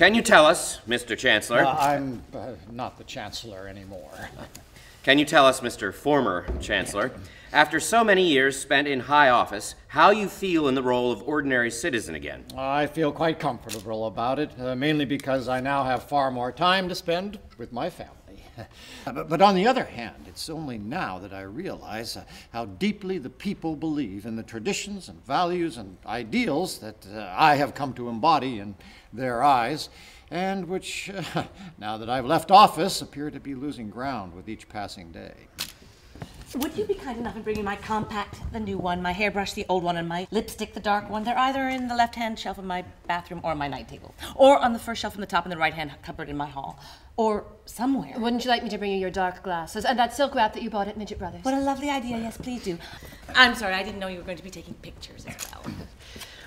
Can you tell us, Mr. Chancellor? I'm not the Chancellor anymore. Can you tell us, Mr. Former Chancellor, after so many years spent in high office, how you feel in the role of ordinary citizen again? I feel quite comfortable about it, mainly because I now have far more time to spend with my family. But on the other hand, it's only now that I realize how deeply the people believe in the traditions and values and ideals that I have come to embody in their eyes, and which, now that I've left office, appear to be losing ground with each passing day. Would you be kind enough in bringing my compact, the new one, my hairbrush, the old one, and my lipstick, the dark one? They're either in the left-hand shelf of my bathroom or my night table, or on the first shelf on the top in the right-hand cupboard in my hall, or somewhere. Wouldn't you like me to bring you your dark glasses and that silk wrap that you bought at Midget Brothers? What a lovely idea. Yes, please do. I'm sorry, I didn't know you were going to be taking pictures as well.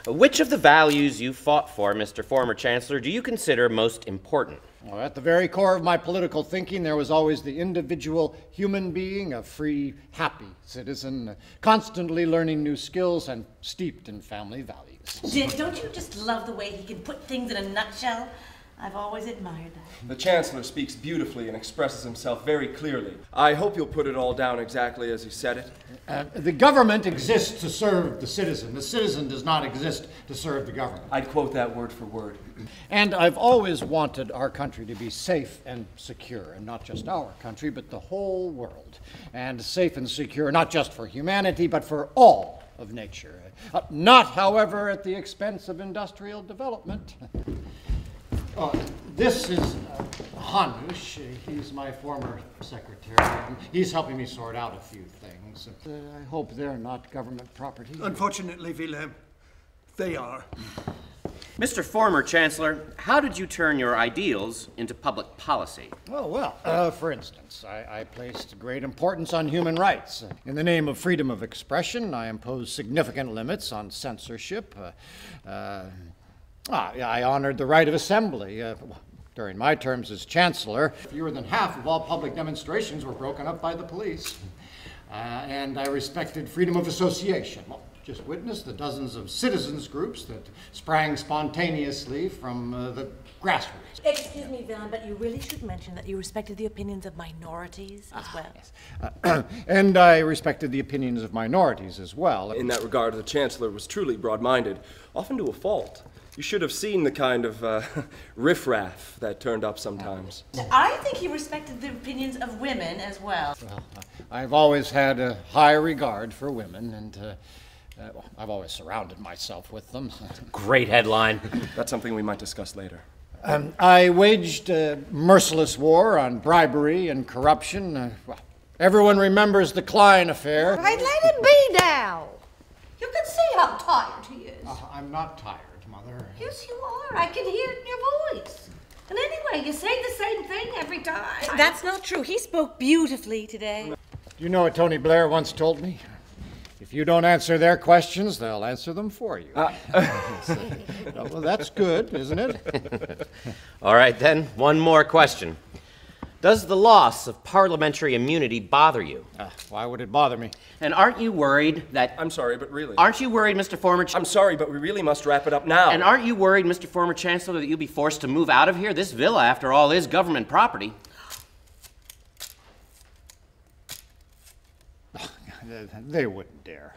Which of the values you fought for, Mr. Former Chancellor, do you consider most important? Well, at the very core of my political thinking, there was always the individual human being, a free, happy citizen, constantly learning new skills and steeped in family values. Dick, don't you just love the way he can put things in a nutshell? I've always admired that. The Chancellor speaks beautifully and expresses himself very clearly. I hope you'll put it all down exactly as he said it. The government exists to serve the citizen. The citizen does not exist to serve the government. I'd quote that word for word. And I've always wanted our country to be safe and secure, and not just our country, but the whole world. And safe and secure not just for humanity, but for all of nature. Not, however, at the expense of industrial development. This is Hanush. He's my former secretary. He's helping me sort out a few things. I hope they're not government property. Unfortunately, Wilhelm, they are. Mr. Former Chancellor, how did you turn your ideals into public policy? Oh, well, for instance, I placed great importance on human rights. In the name of freedom of expression, I imposed significant limits on censorship. I honored the right of assembly. During my terms as Chancellor, fewer than half of all public demonstrations were broken up by the police. And I respected freedom of association. Well, just witness the dozens of citizens groups that sprang spontaneously from the grassroots. Excuse me, Van, but you really should mention that you respected the opinions of minorities as well. Yes. And I respected the opinions of minorities as well. In that regard, the Chancellor was truly broad-minded, often to a fault. You should have seen the kind of riffraff that turned up sometimes. I think he respected the opinions of women as well. Well, I've always had a high regard for women, and I've always surrounded myself with them. Great headline. That's something we might discuss later. I waged a merciless war on bribery and corruption. Well, everyone remembers the Klein affair. Right, let him be now. You can see how tired he is. I'm not tired, Mother. Yes, you are. I can hear it in your voice. And anyway, you say the same thing every time. That's not true. He spoke beautifully today. Do you know what Tony Blair once told me? If you don't answer their questions, they'll answer them for you. Well, that's good, isn't it? All right, then, one more question. Does the loss of parliamentary immunity bother you? Why would it bother me? And aren't you worried that... I'm sorry, but really... Aren't you worried, Mr. Former... I'm sorry, but we really must wrap it up now. And aren't you worried, Mr. Former Chancellor, that you'll be forced to move out of here? This villa, after all, is government property. They wouldn't dare.